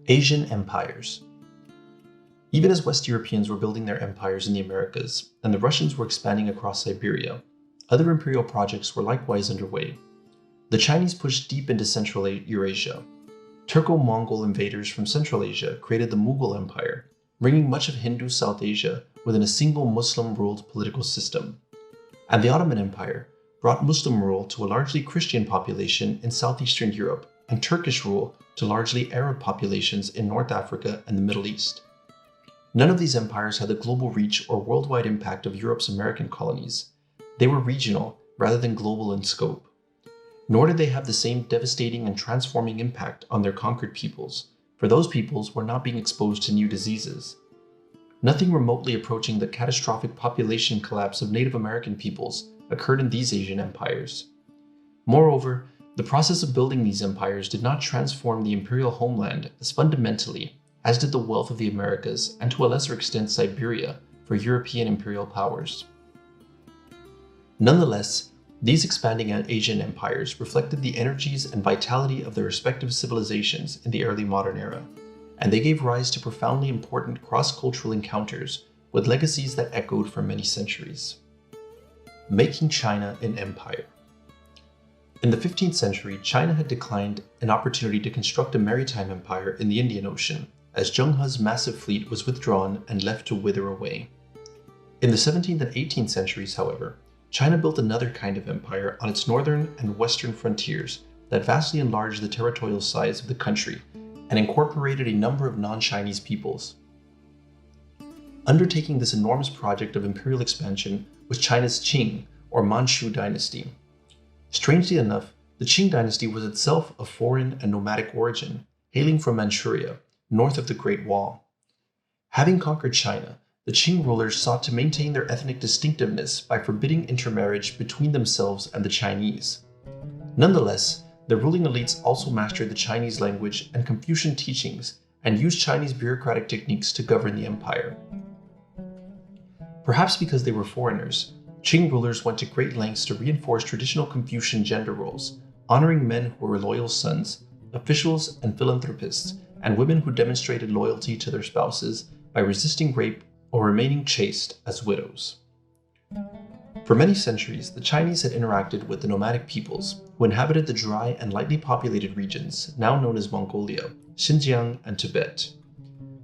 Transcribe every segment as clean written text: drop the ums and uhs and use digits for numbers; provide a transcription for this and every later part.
Asian empires. Even as West Europeans were building their empires in the Americas and the Russians were expanding across Siberia, other imperial projects were likewise underway. The Chinese pushed deep into Central Eurasia. Turco-Mongol invaders from Central Asia created the Mughal Empire, bringing much of Hindu South Asia within a single Muslim-ruled political system. And the Ottoman Empire brought Muslim rule to a largely Christian population in southeastern Europe and Turkish rule to largely Arab populations in North Africa and the Middle East. None of these empires had the global reach or worldwide impact of Europe's American colonies. They were regional rather than global in scope. Nor did they have the same devastating and transforming impact on their conquered peoples, for those peoples were not being exposed to new diseases. Nothing remotely approaching the catastrophic population collapse of Native American peoples occurred in these Asian empires. Moreover, the process of building these empires did not transform the imperial homeland as fundamentally as did the wealth of the Americas and to a lesser extent Siberia for European imperial powers. Nonetheless, these expanding Asian empires reflected the energies and vitality of their respective civilizations in the early modern era, and they gave rise to profoundly important cross-cultural encounters with legacies that echoed for many centuries. Making China an empire. In the 15th century, China had declined an opportunity to construct a maritime empire in the Indian Ocean, as Zheng He's massive fleet was withdrawn and left to wither away. In the 17th and 18th centuries, however, China built another kind of empire on its northern and western frontiers that vastly enlarged the territorial size of the country and incorporated a number of non-Chinese peoples. Undertaking this enormous project of imperial expansion was China's Qing, or Manchu dynasty. Strangely enough, the Qing dynasty was itself of foreign and nomadic origin, hailing from Manchuria, north of the Great Wall. Having conquered China, the Qing rulers sought to maintain their ethnic distinctiveness by forbidding intermarriage between themselves and the Chinese. Nonetheless, the ruling elites also mastered the Chinese language and Confucian teachings and used Chinese bureaucratic techniques to govern the empire. Perhaps because they were foreigners, Qing rulers went to great lengths to reinforce traditional Confucian gender roles, honoring men who were loyal sons, officials and philanthropists, and women who demonstrated loyalty to their spouses by resisting rape or remaining chaste as widows. For many centuries, the Chinese had interacted with the nomadic peoples who inhabited the dry and lightly populated regions now known as Mongolia, Xinjiang, and Tibet.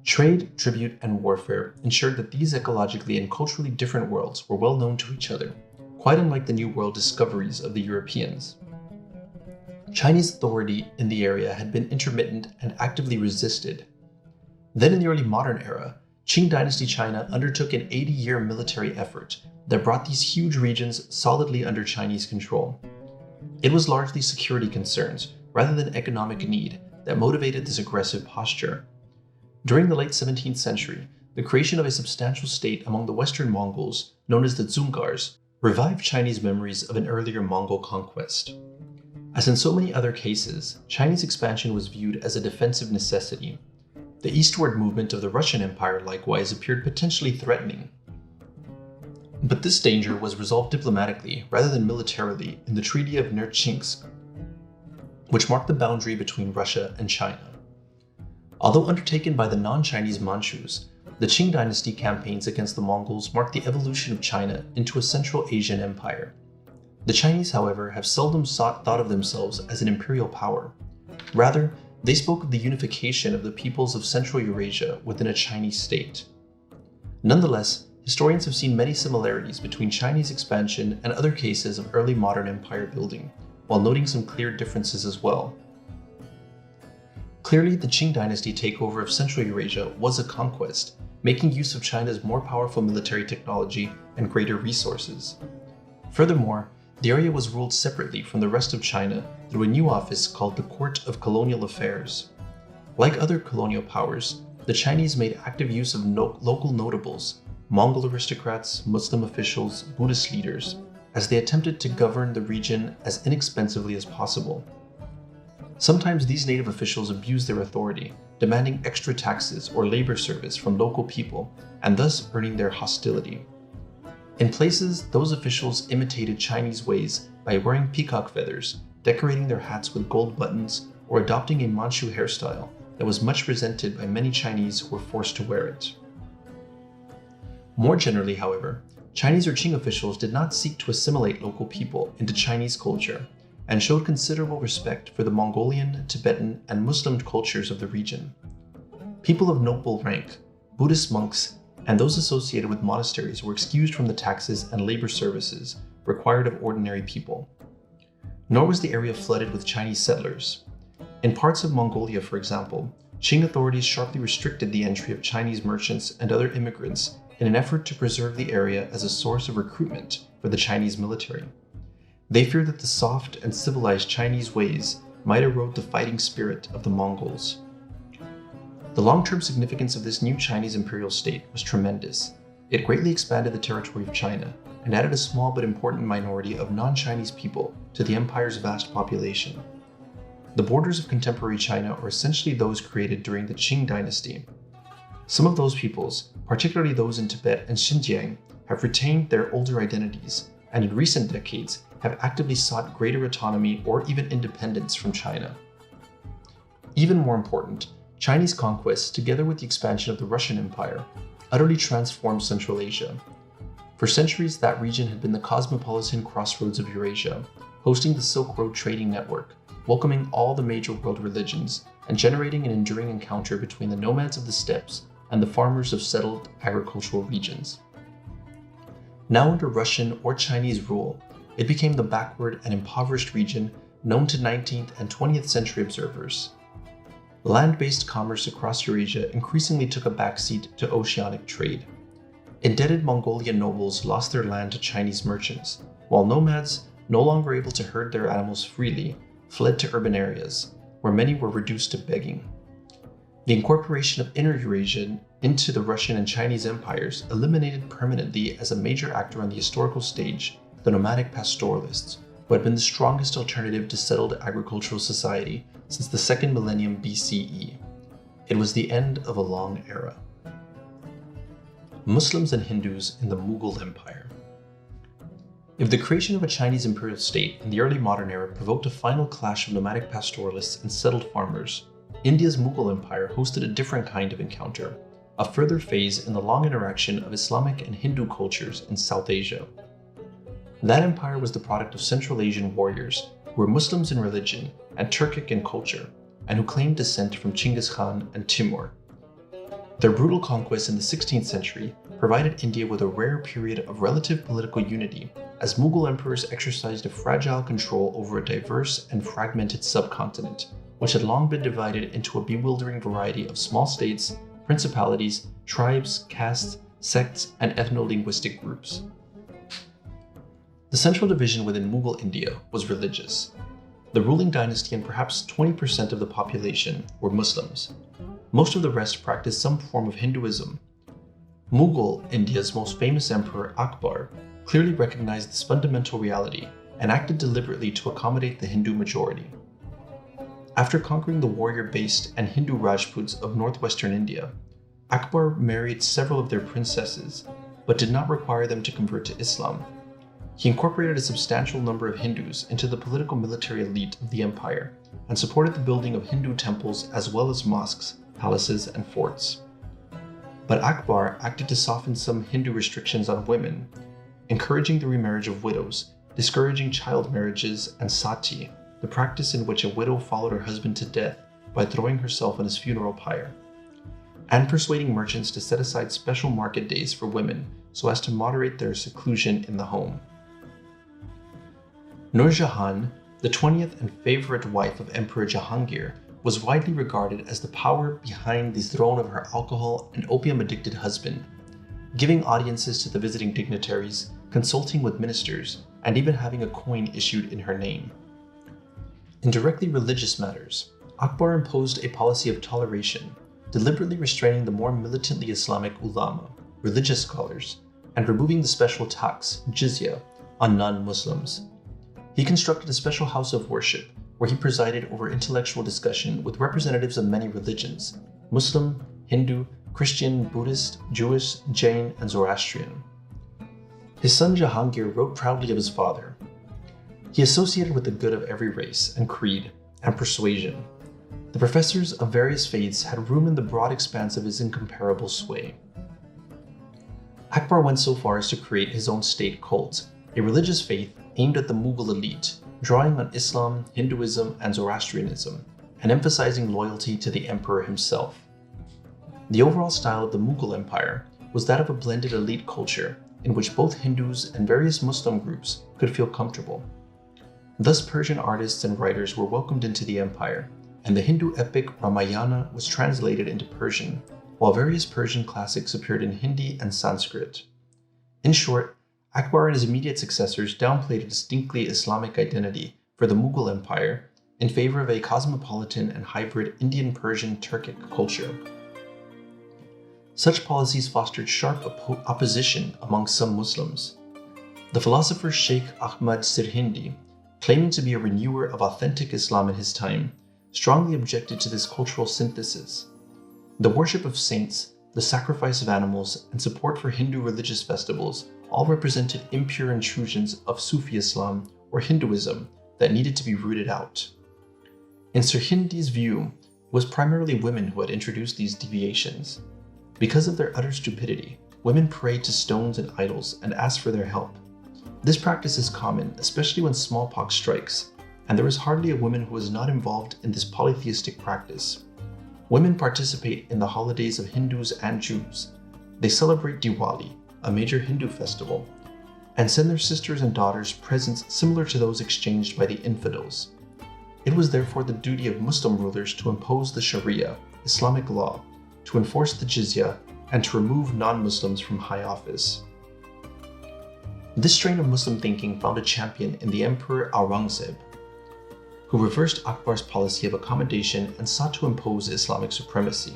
Trade, tribute, and warfare ensured that these ecologically and culturally different worlds were well known to each other, quite unlike the New World discoveries of the Europeans. Chinese authority in the area had been intermittent and actively resisted. Then in the early modern era, Qing dynasty China undertook an 80-year military effort that brought these huge regions solidly under Chinese control. It was largely security concerns rather than economic need that motivated this aggressive posture. During the late 17th century, the creation of a substantial state among the Western Mongols, known as the Dzungars, revived Chinese memories of an earlier Mongol conquest. As in so many other cases, Chinese expansion was viewed as a defensive necessity. The eastward movement of the Russian Empire likewise appeared potentially threatening. But this danger was resolved diplomatically rather than militarily in the Treaty of Nerchinsk, which marked the boundary between Russia and China. Although undertaken by the non-Chinese Manchus, the Qing dynasty campaigns against the Mongols marked the evolution of China into a Central Asian empire. The Chinese, however, have seldom thought of themselves as an imperial power. Rather, they spoke of the unification of the peoples of Central Eurasia within a Chinese state. Nonetheless, historians have seen many similarities between Chinese expansion and other cases of early modern empire building, while noting some clear differences as well. Clearly, the Qing dynasty takeover of Central Eurasia was a conquest, making use of China's more powerful military technology and greater resources. Furthermore, the area was ruled separately from the rest of China through a new office called the Court of Colonial Affairs. Like other colonial powers, the Chinese made active use of local notables, Mongol aristocrats, Muslim officials, Buddhist leaders, as they attempted to govern the region as inexpensively as possible. Sometimes these native officials abused their authority, demanding extra taxes or labor service from local people, and thus earning their hostility. In places, those officials imitated Chinese ways by wearing peacock feathers, decorating their hats with gold buttons, or adopting a Manchu hairstyle, that was much resented by many Chinese who were forced to wear it. More generally, however, Chinese or Qing officials did not seek to assimilate local people into Chinese culture and showed considerable respect for the Mongolian, Tibetan, and Muslim cultures of the region. People of noble rank, Buddhist monks, and those associated with monasteries were excused from the taxes and labor services required of ordinary people. Nor was the area flooded with Chinese settlers. In parts of Mongolia, for example, Qing authorities sharply restricted the entry of Chinese merchants and other immigrants in an effort to preserve the area as a source of recruitment for the Chinese military. They feared that the soft and civilized Chinese ways might erode the fighting spirit of the Mongols. The long-term significance of this new Chinese imperial state was tremendous. It greatly expanded the territory of China and added a small but important minority of non-Chinese people to the empire's vast population. The borders of contemporary China are essentially those created during the Qing dynasty. Some of those peoples, particularly those in Tibet and Xinjiang, have retained their older identities and in recent decades have actively sought greater autonomy or even independence from China. Even more important, Chinese conquests, together with the expansion of the Russian Empire, utterly transformed Central Asia. For centuries, that region had been the cosmopolitan crossroads of Eurasia, hosting the Silk Road trading network, welcoming all the major world religions, and generating an enduring encounter between the nomads of the steppes and the farmers of settled agricultural regions. Now under Russian or Chinese rule, it became the backward and impoverished region known to 19th and 20th century observers. Land-based commerce across Eurasia increasingly took a backseat to oceanic trade. Indebted Mongolian nobles lost their land to Chinese merchants, while nomads, no longer able to herd their animals freely, fled to urban areas, where many were reduced to begging. The incorporation of Inner Eurasia into the Russian and Chinese empires eliminated permanently as a major actor on the historical stage the nomadic pastoralists, who had been the strongest alternative to settled agricultural society since the second millennium BCE. It was the end of a long era. Muslims and Hindus in the Mughal Empire. If the creation of a Chinese imperial state in the early modern era provoked a final clash of nomadic pastoralists and settled farmers, India's Mughal Empire hosted a different kind of encounter, a further phase in the long interaction of Islamic and Hindu cultures in South Asia. That empire was the product of Central Asian warriors who were Muslims in religion and Turkic in culture, and who claimed descent from Chinggis Khan and Timur. Their brutal conquests in the 16th century provided India with a rare period of relative political unity, as Mughal emperors exercised a fragile control over a diverse and fragmented subcontinent, which had long been divided into a bewildering variety of small states, principalities, tribes, castes, sects, and ethno-linguistic groups. The central division within Mughal India was religious. The ruling dynasty and perhaps 20% of the population were Muslims. Most of the rest practiced some form of Hinduism. Mughal India's most famous emperor, Akbar, clearly recognized this fundamental reality and acted deliberately to accommodate the Hindu majority. After conquering the warrior-based and Hindu Rajputs of northwestern India, Akbar married several of their princesses, but did not require them to convert to Islam. He incorporated a substantial number of Hindus into the political military elite of the empire and supported the building of Hindu temples as well as mosques, palaces, and forts. But Akbar acted to soften some Hindu restrictions on women, encouraging the remarriage of widows, discouraging child marriages, and sati, the practice in which a widow followed her husband to death by throwing herself on his funeral pyre, and persuading merchants to set aside special market days for women so as to moderate their seclusion in the home. Nur Jahan, the 20th and favorite wife of Emperor Jahangir, was widely regarded as the power behind the throne of her alcohol and opium-addicted husband, giving audiences to the visiting dignitaries, consulting with ministers, and even having a coin issued in her name. In directly religious matters, Akbar imposed a policy of toleration, deliberately restraining the more militantly Islamic ulama, religious scholars, and removing the special tax, jizya, on non-Muslims. He constructed a special house of worship where he presided over intellectual discussion with representatives of many religions: Muslim, Hindu, Christian, Buddhist, Jewish, Jain, and Zoroastrian. His son Jahangir wrote proudly of his father. He associated with the good of every race and creed and persuasion. The professors of various faiths had room in the broad expanse of his incomparable sway. Akbar went so far as to create his own state cult, a religious faith aimed at the Mughal elite, drawing on Islam, Hinduism, and Zoroastrianism, and emphasizing loyalty to the emperor himself. The overall style of the Mughal Empire was that of a blended elite culture in which both Hindus and various Muslim groups could feel comfortable. Thus, Persian artists and writers were welcomed into the empire, and the Hindu epic Ramayana was translated into Persian, while various Persian classics appeared in Hindi and Sanskrit. In short, Akbar and his immediate successors downplayed a distinctly Islamic identity for the Mughal Empire in favor of a cosmopolitan and hybrid Indian-Persian-Turkic culture. Such policies fostered sharp opposition among some Muslims. The philosopher Sheikh Ahmad Sirhindi, claiming to be a renewer of authentic Islam in his time, strongly objected to this cultural synthesis. The worship of saints, the sacrifice of animals, and support for Hindu religious festivals all represented impure intrusions of Sufi Islam or Hinduism that needed to be rooted out. In Sirhindi's view, it was primarily women who had introduced these deviations. Because of their utter stupidity, women prayed to stones and idols and asked for their help. This practice is common, especially when smallpox strikes, and there is hardly a woman who is not involved in this polytheistic practice. Women participate in the holidays of Hindus and Jews. They celebrate Diwali, a major Hindu festival, and send their sisters and daughters presents similar to those exchanged by the infidels. It was therefore the duty of Muslim rulers to impose the Sharia, Islamic law, to enforce the jizya, and to remove non-Muslims from high office. This strain of Muslim thinking found a champion in the Emperor Aurangzeb, who reversed Akbar's policy of accommodation and sought to impose Islamic supremacy.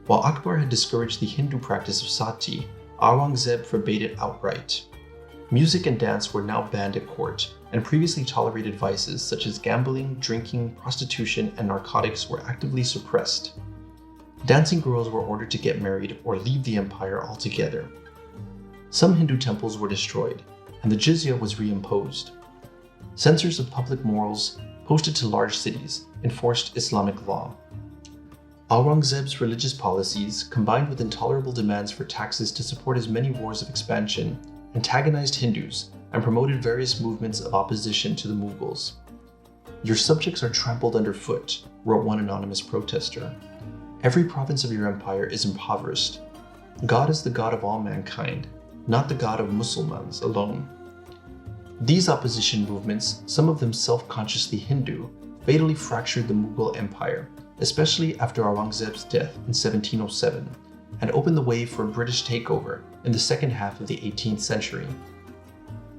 While Akbar had discouraged the Hindu practice of sati, Aurangzeb forbade it outright. Music and dance were now banned at court, and previously tolerated vices such as gambling, drinking, prostitution, and narcotics were actively suppressed. Dancing girls were ordered to get married or leave the empire altogether. Some Hindu temples were destroyed, and the jizya was reimposed. Censors of public morals, posted to large cities, enforced Islamic law. Aurangzeb's religious policies, combined with intolerable demands for taxes to support his many wars of expansion, antagonized Hindus and promoted various movements of opposition to the Mughals. "Your subjects are trampled underfoot," wrote one anonymous protester. "Every province of your empire is impoverished. God is the God of all mankind, not the God of Muslimans alone." These opposition movements, some of them self-consciously Hindu, fatally fractured the Mughal Empire, especially after Aurangzeb's death in 1707, and opened the way for a British takeover in the second half of the 18th century.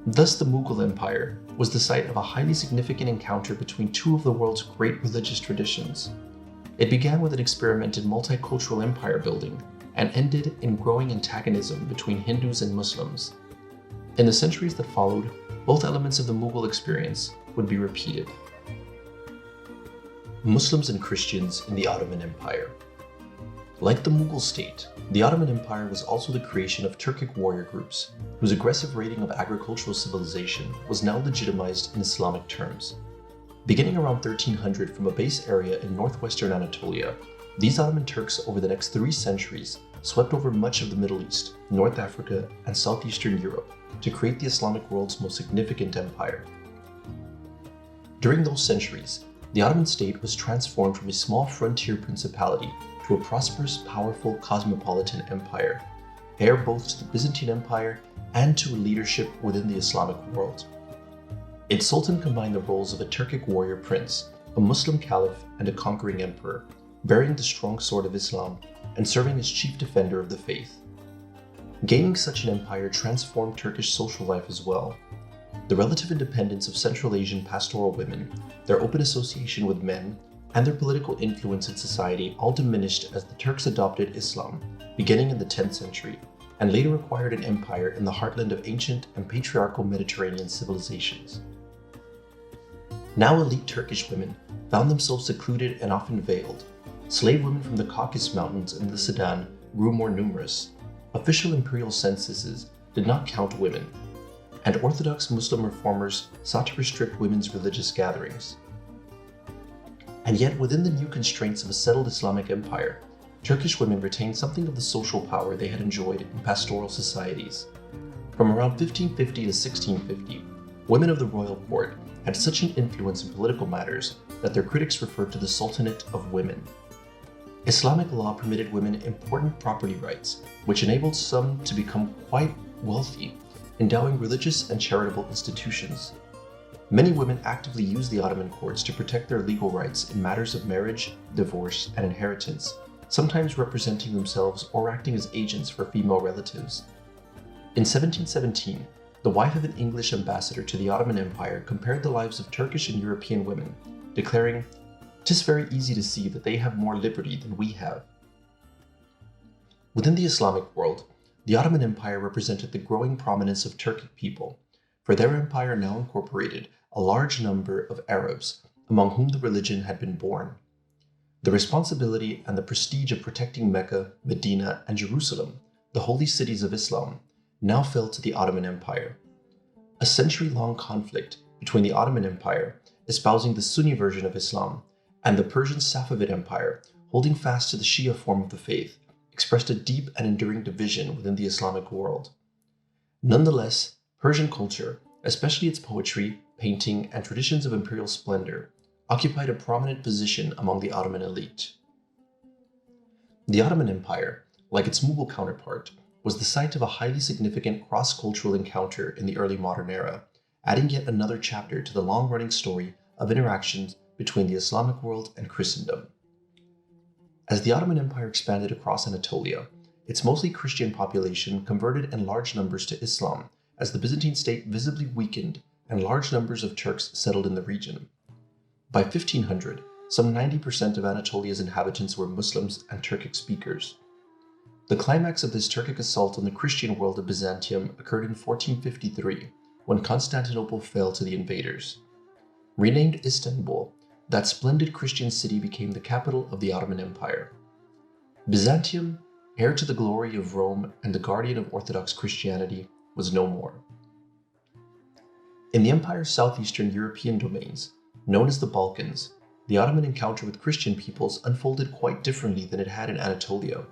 Thus, the Mughal Empire was the site of a highly significant encounter between two of the world's great religious traditions. It began with an experimented multicultural empire building and ended in growing antagonism between Hindus and Muslims. In the centuries that followed, both elements of the Mughal experience would be repeated. Muslims and Christians in the Ottoman Empire. Like the Mughal state, the Ottoman Empire was also the creation of Turkic warrior groups, whose aggressive raiding of agricultural civilization was now legitimized in Islamic terms. Beginning around 1300 from a base area in northwestern Anatolia, these Ottoman Turks over the next 3 centuries swept over much of the Middle East, North Africa, and southeastern Europe to create the Islamic world's most significant empire. During those centuries, the Ottoman state was transformed from a small frontier principality to a prosperous, powerful cosmopolitan empire, heir both to the Byzantine Empire and to leadership within the Islamic world. Its sultan combined the roles of a Turkic warrior prince, a Muslim caliph, and a conquering emperor, bearing the strong sword of Islam and serving as chief defender of the faith. Gaining such an empire transformed Turkish social life as well. The relative independence of Central Asian pastoral women, their open association with men, and their political influence in society all diminished as the Turks adopted Islam, beginning in the 10th century, and later acquired an empire in the heartland of ancient and patriarchal Mediterranean civilizations. Now elite Turkish women found themselves secluded and often veiled. Slave women from the Caucasus Mountains and the Sudan grew more numerous. Official imperial censuses did not count women, and Orthodox Muslim reformers sought to restrict women's religious gatherings. And yet, within the new constraints of a settled Islamic empire, Turkish women retained something of the social power they had enjoyed in pastoral societies. From around 1550 to 1650, women of the royal court had such an influence in political matters that their critics referred to the Sultanate of Women. Islamic law permitted women important property rights, which enabled some to become quite wealthy, endowing religious and charitable institutions. Many women actively used the Ottoman courts to protect their legal rights in matters of marriage, divorce, and inheritance, sometimes representing themselves or acting as agents for female relatives. In 1717, the wife of an English ambassador to the Ottoman Empire compared the lives of Turkish and European women, declaring, "'Tis very easy to see that they have more liberty than we have." Within the Islamic world, the Ottoman Empire represented the growing prominence of Turkic people, for their empire now incorporated a large number of Arabs, among whom the religion had been born. The responsibility and the prestige of protecting Mecca, Medina, and Jerusalem, the holy cities of Islam, now fell to the Ottoman Empire. A century-long conflict between the Ottoman Empire, espousing the Sunni version of Islam, and the Persian Safavid Empire, holding fast to the Shia form of the faith, expressed a deep and enduring division within the Islamic world. Nonetheless, Persian culture, especially its poetry, painting, and traditions of imperial splendor, occupied a prominent position among the Ottoman elite. The Ottoman Empire, like its Mughal counterpart, was the site of a highly significant cross-cultural encounter in the early modern era, adding yet another chapter to the long-running story of interactions between the Islamic world and Christendom. As the Ottoman Empire expanded across Anatolia, its mostly Christian population converted in large numbers to Islam as the Byzantine state visibly weakened and large numbers of Turks settled in the region. By 1500, some 90% of Anatolia's inhabitants were Muslims and Turkic speakers. The climax of this Turkic assault on the Christian world of Byzantium occurred in 1453, when Constantinople fell to the invaders. Renamed Istanbul, that splendid Christian city became the capital of the Ottoman Empire. Byzantium, heir to the glory of Rome and the guardian of Orthodox Christianity, was no more. In the empire's southeastern European domains, known as the Balkans, the Ottoman encounter with Christian peoples unfolded quite differently than it had in Anatolia.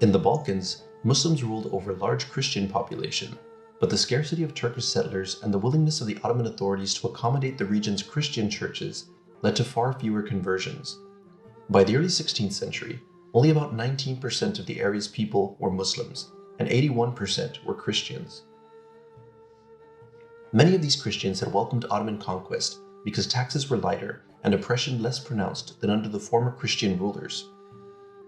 In the Balkans, Muslims ruled over a large Christian population, but the scarcity of Turkish settlers and the willingness of the Ottoman authorities to accommodate the region's Christian churches led to far fewer conversions. By the early 16th century, only about 19% of the area's people were Muslims, and 81% were Christians. Many of these Christians had welcomed Ottoman conquest because taxes were lighter and oppression less pronounced than under the former Christian rulers.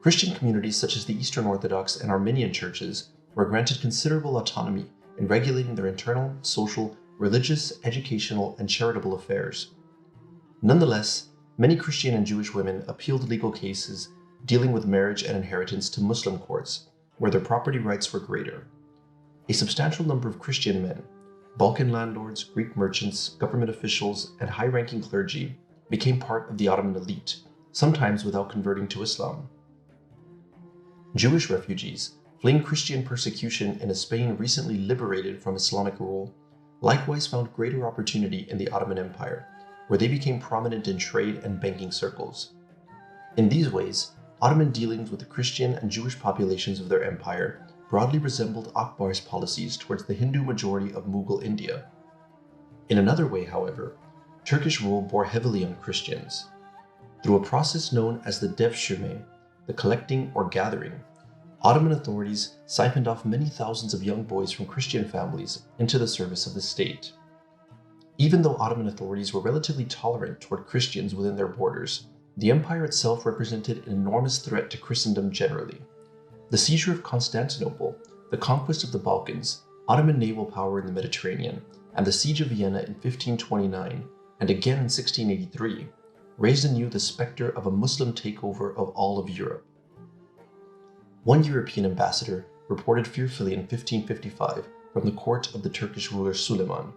Christian communities such as the Eastern Orthodox and Armenian churches were granted considerable autonomy in regulating their internal, social, religious, educational, and charitable affairs. Nonetheless, many Christian and Jewish women appealed legal cases dealing with marriage and inheritance to Muslim courts, where their property rights were greater. A substantial number of Christian men, Balkan landlords, Greek merchants, government officials, and high-ranking clergy became part of the Ottoman elite, sometimes without converting to Islam. Jewish refugees, fleeing Christian persecution in a Spain recently liberated from Islamic rule, likewise found greater opportunity in the Ottoman Empire, where they became prominent in trade and banking circles. In these ways, Ottoman dealings with the Christian and Jewish populations of their empire broadly resembled Akbar's policies towards the Hindu majority of Mughal India. In another way, however, Turkish rule bore heavily on Christians. Through a process known as the devshirme, the collecting or gathering, Ottoman authorities siphoned off many thousands of young boys from Christian families into the service of the state. Even though Ottoman authorities were relatively tolerant toward Christians within their borders, the empire itself represented an enormous threat to Christendom generally. The seizure of Constantinople, the conquest of the Balkans, Ottoman naval power in the Mediterranean, and the siege of Vienna in 1529, and again in 1683, raised anew the specter of a Muslim takeover of all of Europe. One European ambassador reported fearfully in 1555 from the court of the Turkish ruler Suleiman.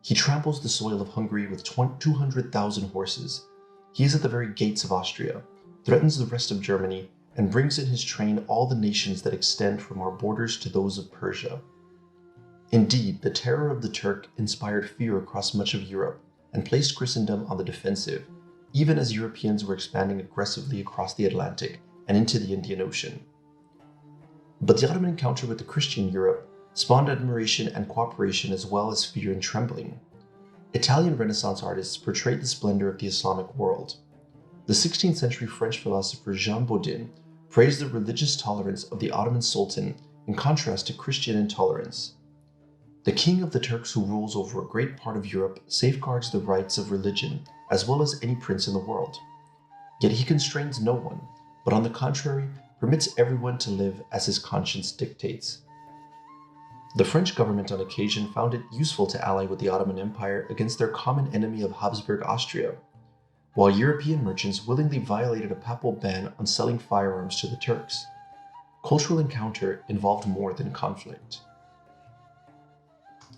He tramples the soil of Hungary with 200,000 horses. He is at the very gates of Austria, threatens the rest of Germany, and brings in his train all the nations that extend from our borders to those of Persia. Indeed, the terror of the Turk inspired fear across much of Europe and placed Christendom on the defensive, even as Europeans were expanding aggressively across the Atlantic and into the Indian Ocean. But the Ottoman encounter with the Christian Europe spawned admiration and cooperation as well as fear and trembling. Italian Renaissance artists portrayed the splendor of the Islamic world. The 16th century French philosopher Jean Bodin praised the religious tolerance of the Ottoman Sultan in contrast to Christian intolerance. The king of the Turks who rules over a great part of Europe safeguards the rights of religion as well as any prince in the world. Yet he constrains no one, but on the contrary, permits everyone to live as his conscience dictates. The French government on occasion found it useful to ally with the Ottoman Empire against their common enemy of Habsburg Austria, while European merchants willingly violated a papal ban on selling firearms to the Turks. Cultural encounter involved more than conflict.